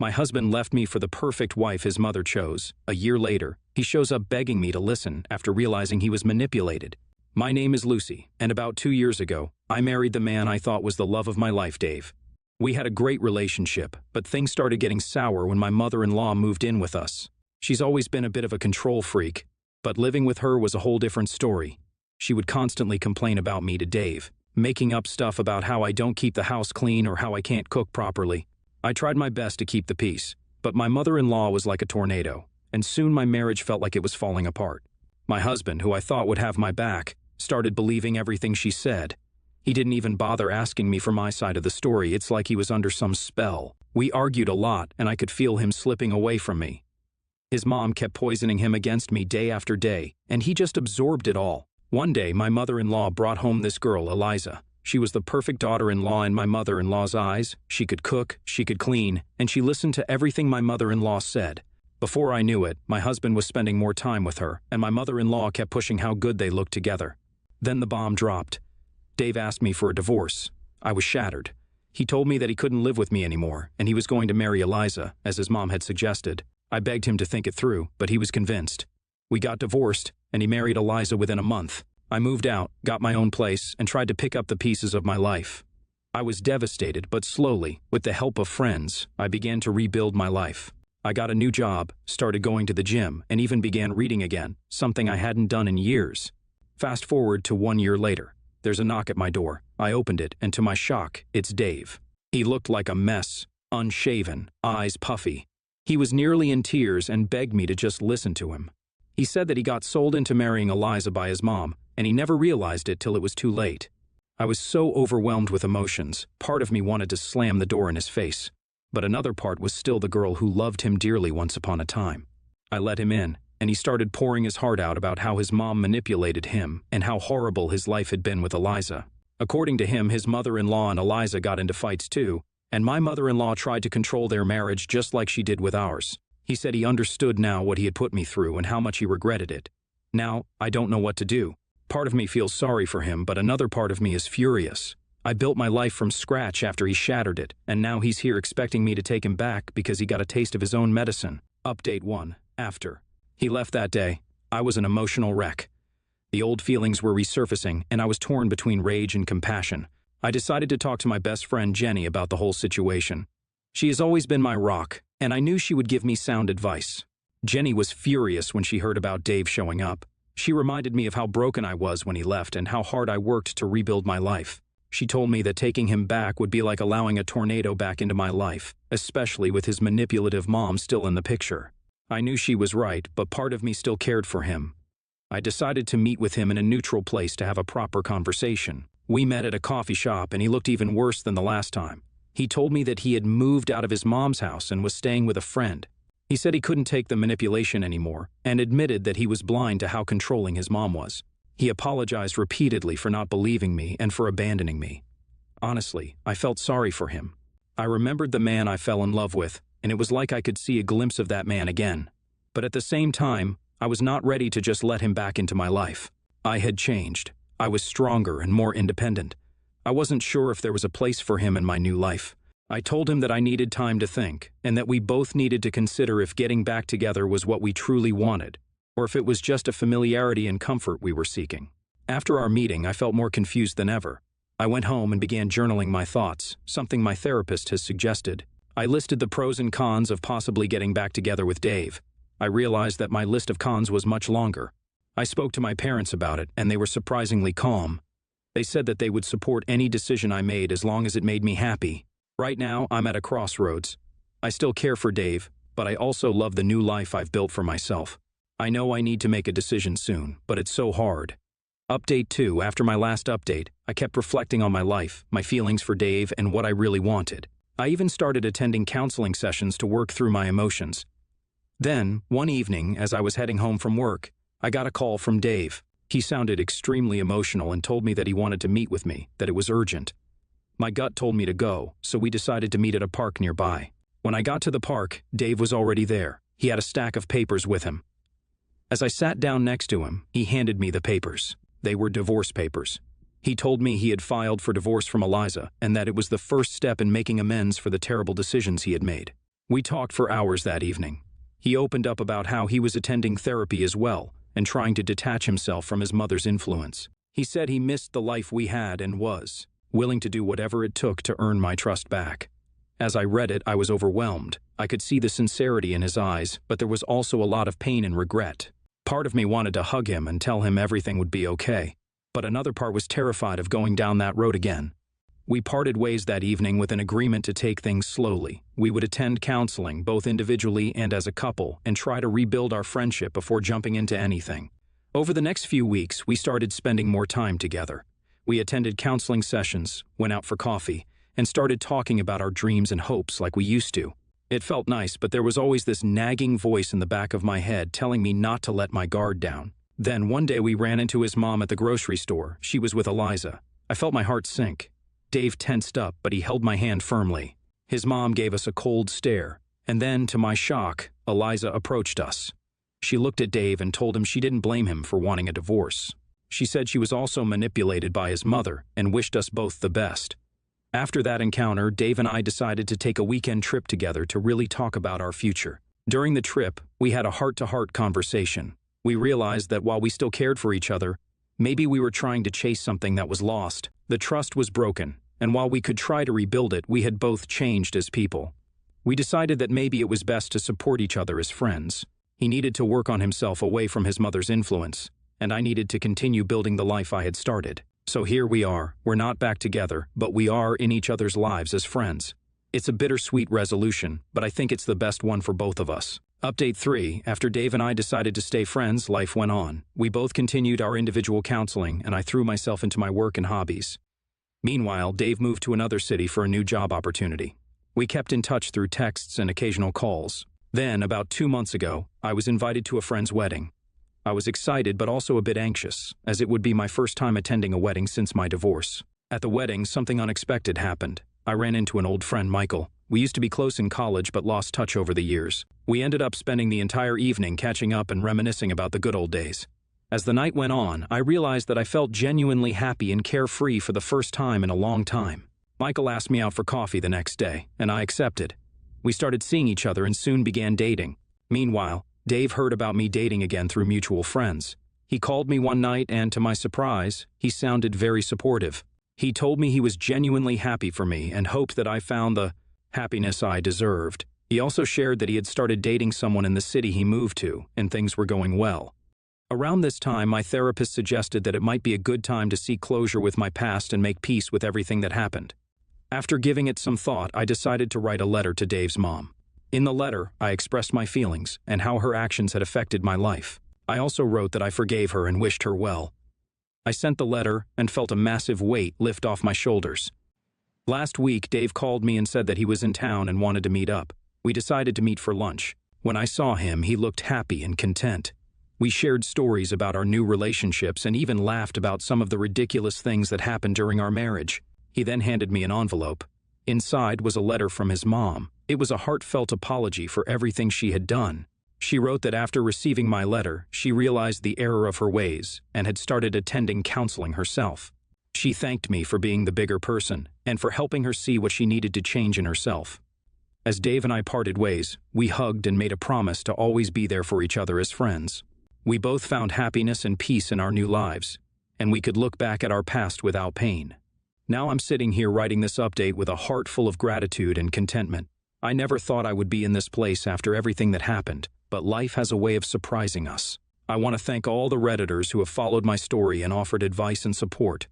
My husband left me for the perfect wife his mother chose. A year later, he shows up begging me to listen after realizing he was manipulated. My name is Lucy, and about 2 years ago, I married the man I thought was the love of my life, Dave. We had a great relationship, but things started getting sour when my mother-in-law moved in with us. She's always been a bit of a control freak, but living with her was a whole different story. She would constantly complain about me to Dave, making up stuff about how I don't keep the house clean or how I can't cook properly. I tried my best to keep the peace, but my mother-in-law was like a tornado, and soon my marriage felt like it was falling apart. My husband, who I thought would have my back, started believing everything she said. He didn't even bother asking me for my side of the story. It's like he was under some spell. We argued a lot, and I could feel him slipping away from me. His mom kept poisoning him against me day after day, and he just absorbed it all. One day, my mother-in-law brought home this girl, Eliza. She was the perfect daughter-in-law in my mother-in-law's eyes. She could cook, she could clean, and she listened to everything my mother-in-law said. Before I knew it, my husband was spending more time with her, and my mother-in-law kept pushing how good they looked together. Then the bomb dropped. Dave asked me for a divorce. I was shattered. He told me that he couldn't live with me anymore, and he was going to marry Eliza, as his mom had suggested. I begged him to think it through, but he was convinced. We got divorced, and he married Eliza within a month. I moved out, got my own place, and tried to pick up the pieces of my life. I was devastated, but slowly, with the help of friends, I began to rebuild my life. I got a new job, started going to the gym, and even began reading again, something I hadn't done in years. Fast forward to 1 year later. There's a knock at my door. I opened it, and to my shock, it's Dave. He looked like a mess, unshaven, eyes puffy. He was nearly in tears and begged me to just listen to him. He said that he got sold into marrying Eliza by his mom, and he never realized it till it was too late. I was so overwhelmed with emotions, part of me wanted to slam the door in his face. But another part was still the girl who loved him dearly once upon a time. I let him in, and he started pouring his heart out about how his mom manipulated him and how horrible his life had been with Eliza. According to him, his mother-in-law and Eliza got into fights too, and my mother-in-law tried to control their marriage just like she did with ours. He said he understood now what he had put me through and how much he regretted it. Now, I don't know what to do. Part of me feels sorry for him, but another part of me is furious. I built my life from scratch after he shattered it, and now he's here expecting me to take him back because he got a taste of his own medicine. Update 1. After. He left that day. I was an emotional wreck. The old feelings were resurfacing, and I was torn between rage and compassion. I decided to talk to my best friend Jenny about the whole situation. She has always been my rock, and I knew she would give me sound advice. Jenny was furious when she heard about Dave showing up. She reminded me of how broken I was when he left and how hard I worked to rebuild my life. She told me that taking him back would be like allowing a tornado back into my life, especially with his manipulative mom still in the picture. I knew she was right, but part of me still cared for him. I decided to meet with him in a neutral place to have a proper conversation. We met at a coffee shop, and he looked even worse than the last time. He told me that he had moved out of his mom's house and was staying with a friend. He said he couldn't take the manipulation anymore and admitted that he was blind to how controlling his mom was. He apologized repeatedly for not believing me and for abandoning me. Honestly, I felt sorry for him. I remembered the man I fell in love with, and it was like I could see a glimpse of that man again. But at the same time, I was not ready to just let him back into my life. I had changed. I was stronger and more independent. I wasn't sure if there was a place for him in my new life. I told him that I needed time to think, and that we both needed to consider if getting back together was what we truly wanted, or if it was just a familiarity and comfort we were seeking. After our meeting, I felt more confused than ever. I went home and began journaling my thoughts, something my therapist has suggested. I listed the pros and cons of possibly getting back together with Dave. I realized that my list of cons was much longer. I spoke to my parents about it, and they were surprisingly calm. They said that they would support any decision I made as long as it made me happy. Right now, I'm at a crossroads. I still care for Dave, but I also love the new life I've built for myself. I know I need to make a decision soon, but it's so hard. Update 2. After my last update, I kept reflecting on my life, my feelings for Dave, and what I really wanted. I even started attending counseling sessions to work through my emotions. Then, one evening, as I was heading home from work, I got a call from Dave. He sounded extremely emotional and told me that he wanted to meet with me, that it was urgent. My gut told me to go, so we decided to meet at a park nearby. When I got to the park, Dave was already there. He had a stack of papers with him. As I sat down next to him, he handed me the papers. They were divorce papers. He told me he had filed for divorce from Eliza and that it was the first step in making amends for the terrible decisions he had made. We talked for hours that evening. He opened up about how he was attending therapy as well and trying to detach himself from his mother's influence. He said he missed the life we had and was willing to do whatever it took to earn my trust back. As I read it, I was overwhelmed. I could see the sincerity in his eyes, but there was also a lot of pain and regret. Part of me wanted to hug him and tell him everything would be okay, but another part was terrified of going down that road again. We parted ways that evening with an agreement to take things slowly. We would attend counseling, both individually and as a couple, and try to rebuild our friendship before jumping into anything. Over the next few weeks, we started spending more time together. We attended counseling sessions, went out for coffee, and started talking about our dreams and hopes like we used to. It felt nice, but there was always this nagging voice in the back of my head telling me not to let my guard down. Then one day we ran into his mom at the grocery store. She was with Eliza. I felt my heart sink. Dave tensed up, but he held my hand firmly. His mom gave us a cold stare, and then, to my shock, Eliza approached us. She looked at Dave and told him she didn't blame him for wanting a divorce. She said she was also manipulated by his mother and wished us both the best. After that encounter, Dave and I decided to take a weekend trip together to really talk about our future. During the trip, we had a heart-to-heart conversation. We realized that while we still cared for each other, maybe we were trying to chase something that was lost. The trust was broken, and while we could try to rebuild it, we had both changed as people. We decided that maybe it was best to support each other as friends. He needed to work on himself away from his mother's influence, and I needed to continue building the life I had started. So here we are. We're not back together, but we are in each other's lives as friends. It's a bittersweet resolution, but I think it's the best one for both of us. Update 3. After Dave and I decided to stay friends, life went on. We both continued our individual counseling, and I threw myself into my work and hobbies. Meanwhile, Dave moved to another city for a new job opportunity. We kept in touch through texts and occasional calls. Then, about 2 months ago, I was invited to a friend's wedding. I was excited but also a bit anxious, as it would be my first time attending a wedding since my divorce. At the wedding, something unexpected happened. I ran into an old friend, Michael. We used to be close in college but lost touch over the years. We ended up spending the entire evening catching up and reminiscing about the good old days. As the night went on, I realized that I felt genuinely happy and carefree for the first time in a long time. Michael asked me out for coffee the next day, and I accepted. We started seeing each other and soon began dating. Meanwhile, Dave heard about me dating again through mutual friends. He called me one night and, to my surprise, he sounded very supportive. He told me he was genuinely happy for me and hoped that I found the happiness I deserved. He also shared that he had started dating someone in the city he moved to, and things were going well. Around this time, my therapist suggested that it might be a good time to seek closure with my past and make peace with everything that happened. After giving it some thought, I decided to write a letter to Dave's mom. In the letter, I expressed my feelings and how her actions had affected my life. I also wrote that I forgave her and wished her well. I sent the letter and felt a massive weight lift off my shoulders. Last week, Dave called me and said that he was in town and wanted to meet up. We decided to meet for lunch. When I saw him, he looked happy and content. We shared stories about our new relationships and even laughed about some of the ridiculous things that happened during our marriage. He then handed me an envelope. Inside was a letter from his mom. It was a heartfelt apology for everything she had done. She wrote that after receiving my letter, she realized the error of her ways and had started attending counseling herself. She thanked me for being the bigger person and for helping her see what she needed to change in herself. As Dave and I parted ways, we hugged and made a promise to always be there for each other as friends. We both found happiness and peace in our new lives, and we could look back at our past without pain. Now I'm sitting here writing this update with a heart full of gratitude and contentment. I never thought I would be in this place after everything that happened, but life has a way of surprising us. I want to thank all the Redditors who have followed my story and offered advice and support.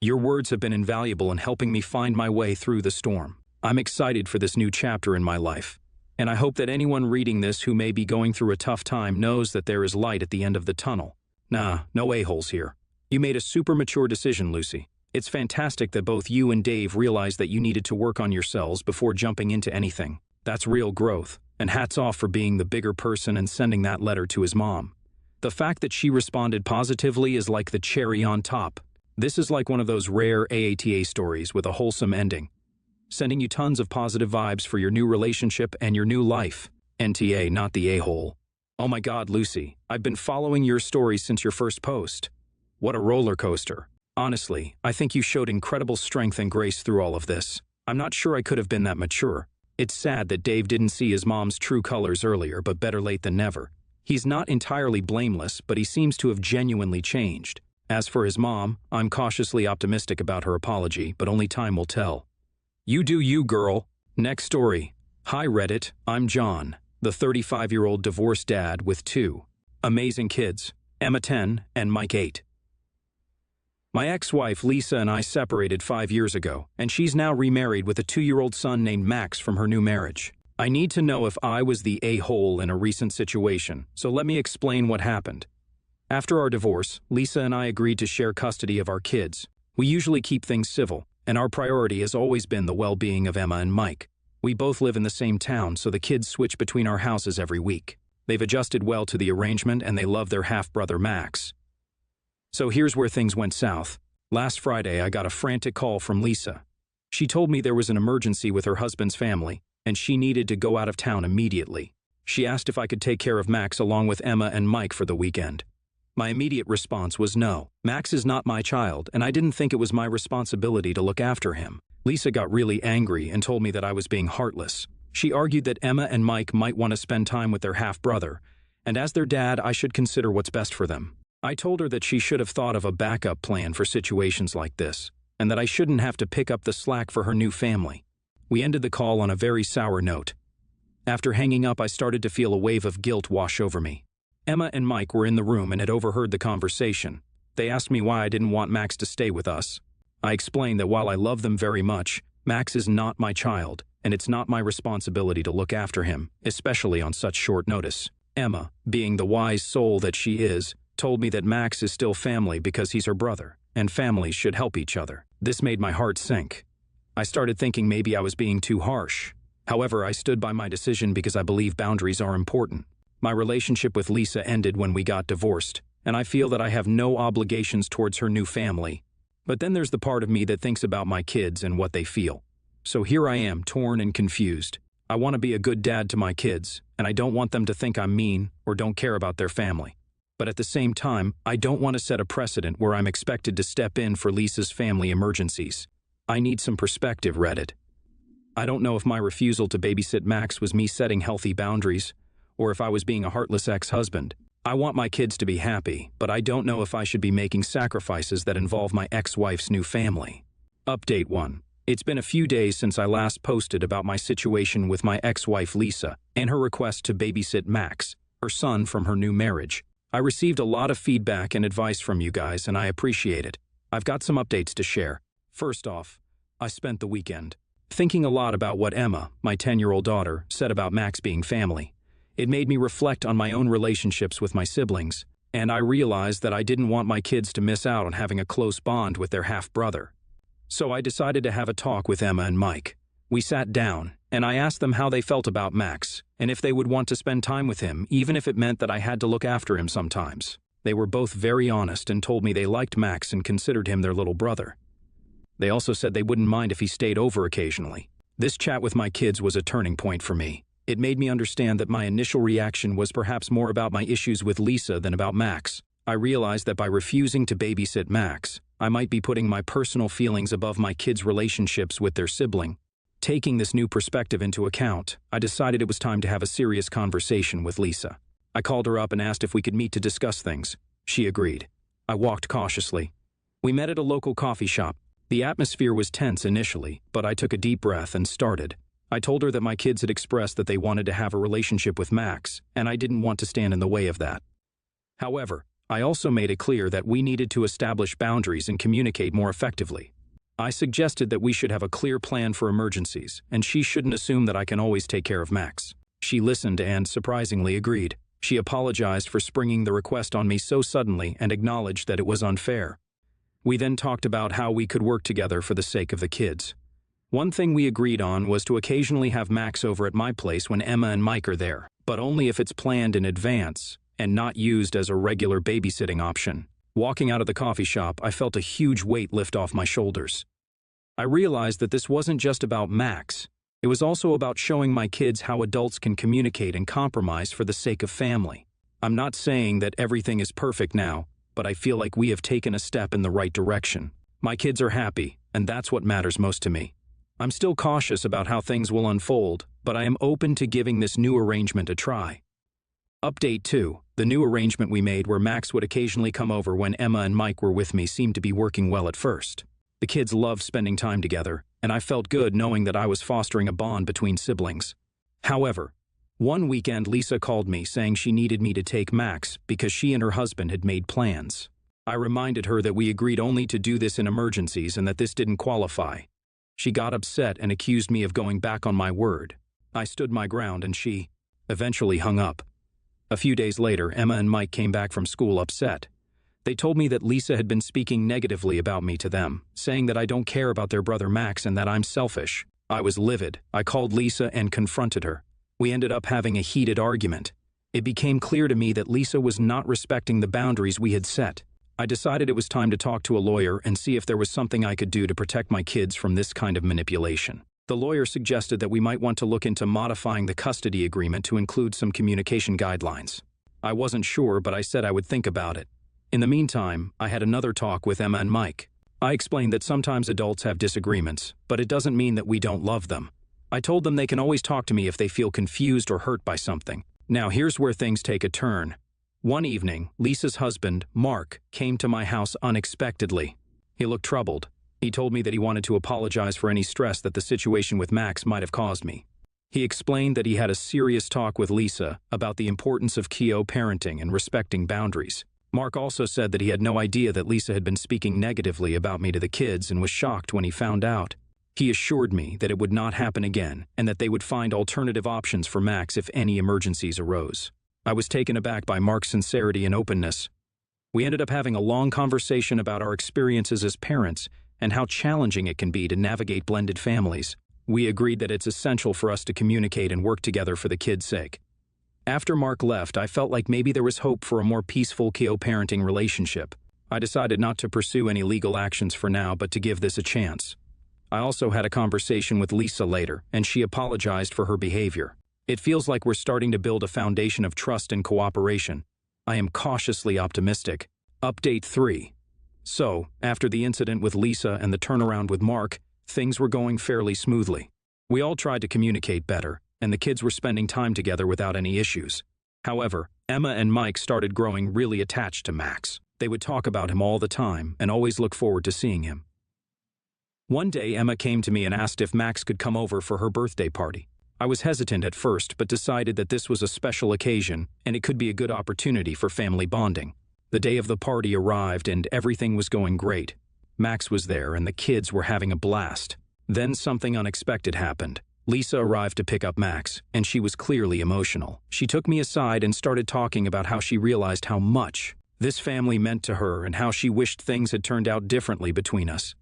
Your words have been invaluable in helping me find my way through the storm. I'm excited for this new chapter in my life, and I hope that anyone reading this who may be going through a tough time knows that there is light at the end of the tunnel. Nah, no a-holes here. You made a super mature decision, Lucy. It's fantastic that both you and Dave realized that you needed to work on yourselves before jumping into anything. That's real growth, and hats off for being the bigger person and sending that letter to his mom. The fact that she responded positively is like the cherry on top. This is like one of those rare AATA stories with a wholesome ending, sending you tons of positive vibes for your new relationship and your new life. NTA, not the a-hole. Oh my God, Lucy, I've been following your stories since your first post. What a roller coaster. Honestly, I think you showed incredible strength and grace through all of this. I'm not sure I could have been that mature. It's sad that Dave didn't see his mom's true colors earlier, but better late than never. He's not entirely blameless, but he seems to have genuinely changed. As for his mom, I'm cautiously optimistic about her apology, but only time will tell. You do you, girl. Next story. Hi Reddit, I'm John, the 35-year-old divorced dad with two amazing kids, Emma 10 and Mike 8. My ex-wife Lisa and I separated 5 years ago, and she's now remarried with a 2-year-old son named Max from her new marriage. I need to know if I was the a-hole in a recent situation, so let me explain what happened. After our divorce, Lisa and I agreed to share custody of our kids. We usually keep things civil, and our priority has always been the well-being of Emma and Mike. We both live in the same town, so the kids switch between our houses every week. They've adjusted well to the arrangement, and they love their half-brother Max. So here's where things went south. Last Friday, I got a frantic call from Lisa. She told me there was an emergency with her husband's family, and she needed to go out of town immediately. She asked if I could take care of Max along with Emma and Mike for the weekend. My immediate response was no. Max is not my child, and I didn't think it was my responsibility to look after him. Lisa got really angry and told me that I was being heartless. She argued that Emma and Mike might want to spend time with their half-brother, and as their dad, I should consider what's best for them. I told her that she should have thought of a backup plan for situations like this, and that I shouldn't have to pick up the slack for her new family. We ended the call on a very sour note. After hanging up, I started to feel a wave of guilt wash over me. Emma and Mike were in the room and had overheard the conversation. They asked me why I didn't want Max to stay with us. I explained that while I love them very much, Max is not my child, and it's not my responsibility to look after him, especially on such short notice. Emma, being the wise soul that she is, told me that Max is still family because he's her brother, and families should help each other. This made my heart sink. I started thinking maybe I was being too harsh. However, I stood by my decision because I believe boundaries are important. My relationship with Lisa ended when we got divorced, and I feel that I have no obligations towards her new family. But then there's the part of me that thinks about my kids and what they feel. So here I am, torn and confused. I want to be a good dad to my kids, and I don't want them to think I'm mean or don't care about their family. But at the same time, I don't want to set a precedent where I'm expected to step in for Lisa's family emergencies. I need some perspective, Reddit. I don't know if my refusal to babysit Max was me setting healthy boundaries, or if I was being a heartless ex-husband. I want my kids to be happy, but I don't know if I should be making sacrifices that involve my ex-wife's new family. Update 1. It's been a few days since I last posted about my situation with my ex-wife Lisa and her request to babysit Max, her son from her new marriage. I received a lot of feedback and advice from you guys, and I appreciate it. I've got some updates to share. First off, I spent the weekend thinking a lot about what Emma, my 10-year-old daughter, said about Max being family. It made me reflect on my own relationships with my siblings, and I realized that I didn't want my kids to miss out on having a close bond with their half-brother. So I decided to have a talk with Emma and Mike. We sat down, and I asked them how they felt about Max, and if they would want to spend time with him, even if it meant that I had to look after him sometimes. They were both very honest and told me they liked Max and considered him their little brother. They also said they wouldn't mind if he stayed over occasionally. This chat with my kids was a turning point for me. It made me understand that my initial reaction was perhaps more about my issues with Lisa than about Max. I realized that by refusing to babysit Max, I might be putting my personal feelings above my kids' relationships with their sibling. Taking this new perspective into account, I decided it was time to have a serious conversation with Lisa. I called her up and asked if we could meet to discuss things. She agreed. I walked cautiously. We met at a local coffee shop. The atmosphere was tense initially, but I took a deep breath and started. I told her that my kids had expressed that they wanted to have a relationship with Max, and I didn't want to stand in the way of that. However, I also made it clear that we needed to establish boundaries and communicate more effectively. I suggested that we should have a clear plan for emergencies, and she shouldn't assume that I can always take care of Max. She listened and, surprisingly, agreed. She apologized for springing the request on me so suddenly and acknowledged that it was unfair. We then talked about how we could work together for the sake of the kids. One thing we agreed on was to occasionally have Max over at my place when Emma and Mike are there, but only if it's planned in advance and not used as a regular babysitting option. Walking out of the coffee shop, I felt a huge weight lift off my shoulders. I realized that this wasn't just about Max. It was also about showing my kids how adults can communicate and compromise for the sake of family. I'm not saying that everything is perfect now, but I feel like we have taken a step in the right direction. My kids are happy, and that's what matters most to me. I'm still cautious about how things will unfold, but I am open to giving this new arrangement a try. Update 2. The new arrangement we made where Max would occasionally come over when Emma and Mike were with me seemed to be working well at first. The kids loved spending time together, and I felt good knowing that I was fostering a bond between siblings. However, one weekend Lisa called me saying she needed me to take Max because she and her husband had made plans. I reminded her that we agreed only to do this in emergencies and that this didn't qualify. She got upset and accused me of going back on my word. I stood my ground and she eventually hung up. A few days later, Emma and Mike came back from school upset. They told me that Lisa had been speaking negatively about me to them, saying that I don't care about their brother Max and that I'm selfish. I was livid. I called Lisa and confronted her. We ended up having a heated argument. It became clear to me that Lisa was not respecting the boundaries we had set. I decided it was time to talk to a lawyer and see if there was something I could do to protect my kids from this kind of manipulation. The lawyer suggested that we might want to look into modifying the custody agreement to include some communication guidelines. I wasn't sure, but I said I would think about it. In the meantime, I had another talk with Emma and Mike. I explained that sometimes adults have disagreements, but it doesn't mean that we don't love them. I told them they can always talk to me if they feel confused or hurt by something. Now here's where things take a turn. One evening, Lisa's husband, Mark, came to my house unexpectedly. He looked troubled. He told me that he wanted to apologize for any stress that the situation with Max might have caused me. He explained that he had a serious talk with Lisa about the importance of co-parenting and respecting boundaries. Mark also said that he had no idea that Lisa had been speaking negatively about me to the kids and was shocked when he found out. He assured me that it would not happen again and that they would find alternative options for Max if any emergencies arose. I was taken aback by Mark's sincerity and openness. We ended up having a long conversation about our experiences as parents and how challenging it can be to navigate blended families. We agreed that it's essential for us to communicate and work together for the kids' sake. After Mark left, I felt like maybe there was hope for a more peaceful co-parenting relationship. I decided not to pursue any legal actions for now, but to give this a chance. I also had a conversation with Lisa later, and she apologized for her behavior. It feels like we're starting to build a foundation of trust and cooperation. I am cautiously optimistic. Update 3. So, after the incident with Lisa and the turnaround with Mark, things were going fairly smoothly. We all tried to communicate better, and the kids were spending time together without any issues. However, Emma and Mike started growing really attached to Max. They would talk about him all the time and always look forward to seeing him. One day, Emma came to me and asked if Max could come over for her birthday party. I was hesitant at first, but decided that this was a special occasion and it could be a good opportunity for family bonding. The day of the party arrived and everything was going great. Max was there and the kids were having a blast. Then something unexpected happened. Lisa arrived to pick up Max, and she was clearly emotional. She took me aside and started talking about how she realized how much this family meant to her and how she wished things had turned out differently between us.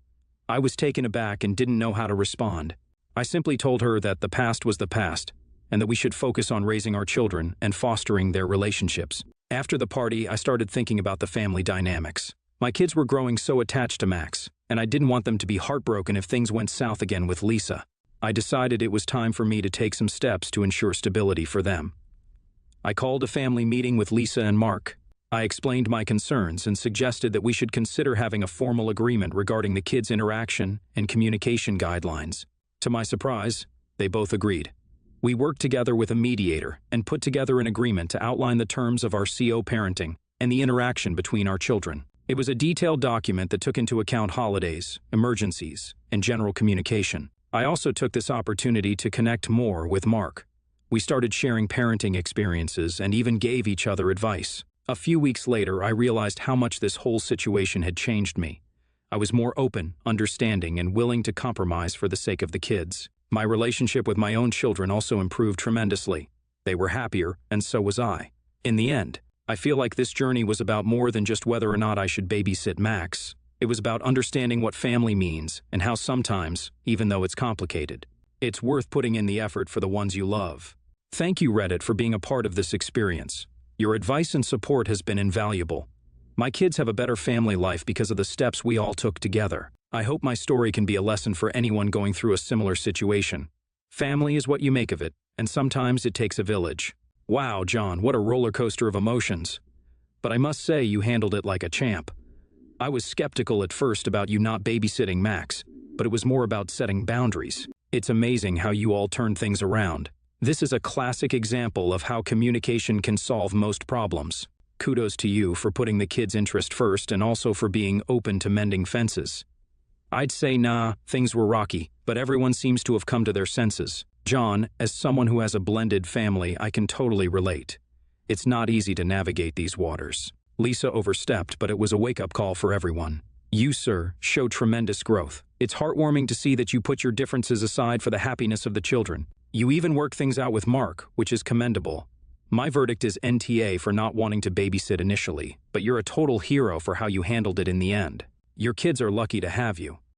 I was taken aback and didn't know how to respond. I simply told her that the past was the past, and that we should focus on raising our children and fostering their relationships. After the party, I started thinking about the family dynamics. My kids were growing so attached to Max, and I didn't want them to be heartbroken if things went south again with Lisa. I decided it was time for me to take some steps to ensure stability for them. I called a family meeting with Lisa and Mark. I explained my concerns and suggested that we should consider having a formal agreement regarding the kids' interaction and communication guidelines. To my surprise, they both agreed. We worked together with a mediator and put together an agreement to outline the terms of our co-parenting and the interaction between our children. It was a detailed document that took into account holidays, emergencies, and general communication. I also took this opportunity to connect more with Mark. We started sharing parenting experiences and even gave each other advice. A few weeks later, I realized how much this whole situation had changed me. I was more open, understanding, and willing to compromise for the sake of the kids. My relationship with my own children also improved tremendously. They were happier, and so was I. In the end, I feel like this journey was about more than just whether or not I should babysit Max. It was about understanding what family means and how sometimes, even though it's complicated, it's worth putting in the effort for the ones you love. Thank you, Reddit, for being a part of this experience. Your advice and support has been invaluable. My kids have a better family life because of the steps we all took together. I hope my story can be a lesson for anyone going through a similar situation. Family is what you make of it, and sometimes it takes a village. Wow, John, what a roller coaster of emotions. But I must say you handled it like a champ. I was skeptical at first about you not babysitting Max, but it was more about setting boundaries. It's amazing how you all turned things around. This is a classic example of how communication can solve most problems. Kudos to you for putting the kids' interest first and also for being open to mending fences. I'd say nah, things were rocky, but everyone seems to have come to their senses. John, as someone who has a blended family, I can totally relate. It's not easy to navigate these waters. Lisa overstepped, but it was a wake-up call for everyone. You, sir, show tremendous growth. It's heartwarming to see that you put your differences aside for the happiness of the children. You even work things out with Mark, which is commendable. My verdict is NTA for not wanting to babysit initially, but you're a total hero for how you handled it in the end. Your kids are lucky to have you.